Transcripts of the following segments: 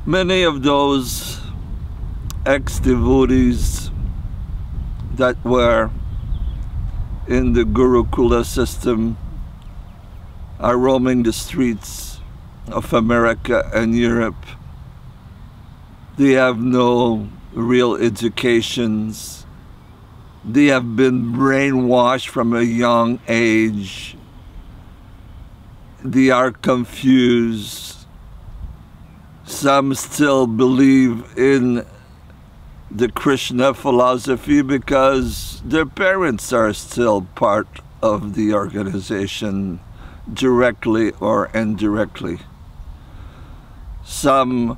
Many of those ex-devotees that were in the gurukula system are roaming the streets of America and Europe. They have no real educations. They have been brainwashed from a young age. They are confused. Some still believe in the Krishna philosophy because their parents are still part of the organization, directly or indirectly. Some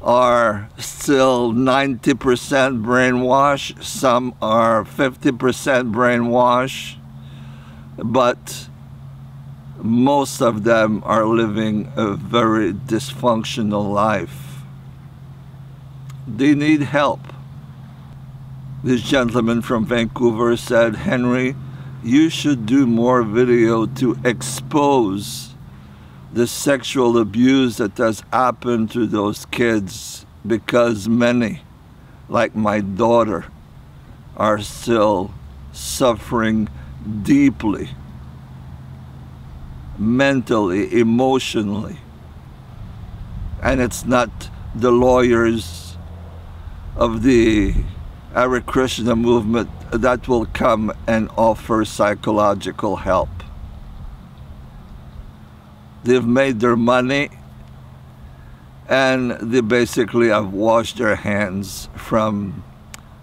are still 90% brainwashed, some are 50% brainwashed, but most of them are living a very dysfunctional life. They need help. This gentleman from Vancouver said, "Henry, you should do more video to expose the sexual abuse that has happened to those kids, because many, like my daughter, are still suffering deeply, mentally, emotionally. And it's not the lawyers of the Hare Krishna movement that will come and offer psychological help. They've made their money and they basically have washed their hands from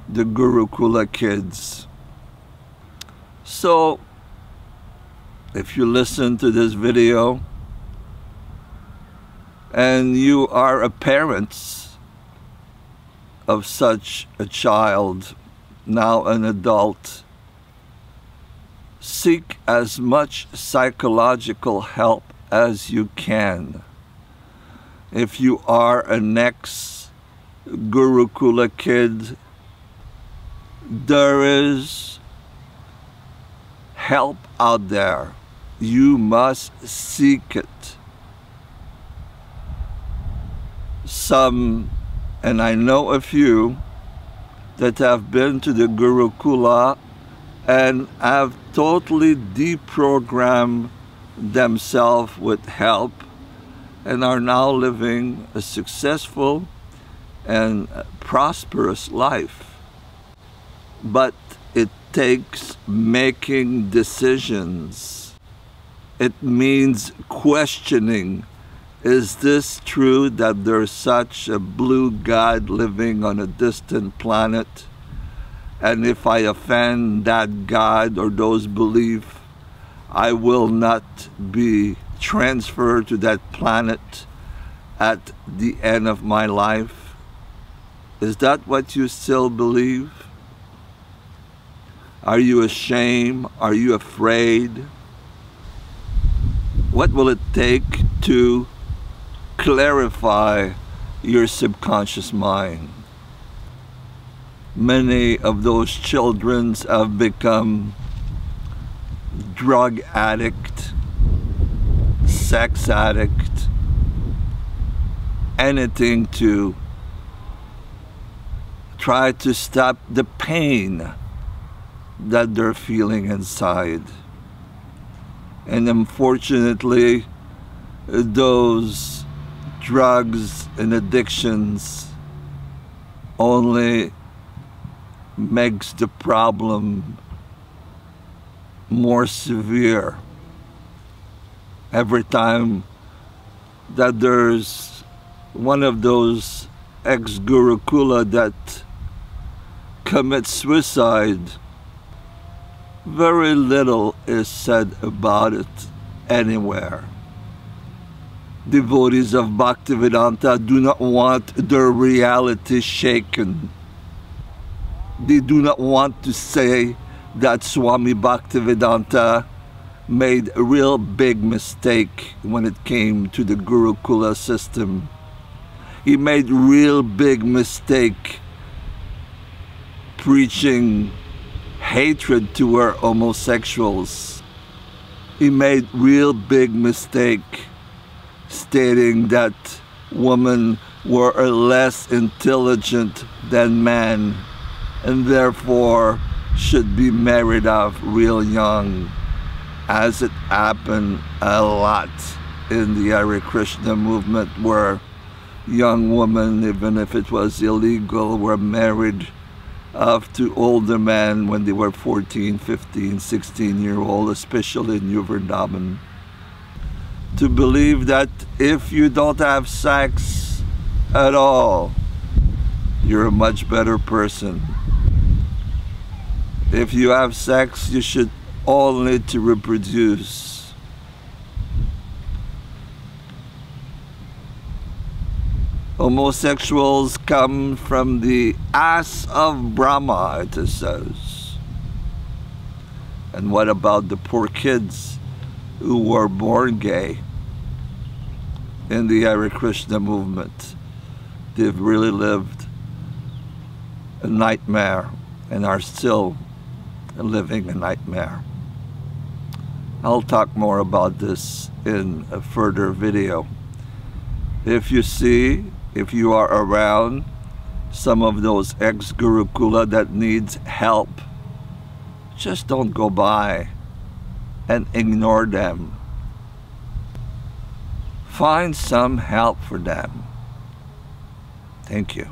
the gurukula kids." So if you listen to this video and you are a parent of such a child, now an adult, seek as much psychological help as you can. If you are an ex-gurukula kid, there is help out there. You must seek it. Some, and I know a few, that have been to the gurukula and have totally deprogrammed themselves with help and are now living a successful and prosperous life. But it takes making decisions. It means questioning, is this true that there's such a blue God living on a distant planet? And if I offend that God or those beliefs, I will not be transferred to that planet at the end of my life? Is that what you still believe? Are you ashamed? Are you afraid? What will it take to clarify your subconscious mind? Many of those children have become drug addict, sex addict, anything to try to stop the pain that they're feeling inside. And unfortunately, those drugs and addictions only makes the problem more severe. Every time that there's one of those ex-gurukula that commits suicide, very little is said about it anywhere. Devotees of Bhaktivedanta do not want their reality shaken. They do not want to say that Swami Bhaktivedanta made a real big mistake when it came to the gurukula system. He made real big mistake preaching hatred toward homosexuals. He made real big mistake stating that women were less intelligent than man, and therefore should be married off real young, as it happened a lot in the Hare Krishna movement, where young women, even if it was illegal, were married off to older men when they were 14, 15, 16-year-old, especially in New Vrindavan. To believe that if you don't have sex at all, you're a much better person. If you have sex, you should only to reproduce. Homosexuals come from the ass of Brahma, it says. And what about the poor kids who were born gay in the Hare Krishna movement? They've really lived a nightmare and are still living a nightmare. I'll talk more about this in a further video. If you are around some of those ex-gurukula that needs help, just don't go by and ignore them. Find some help for them. Thank you.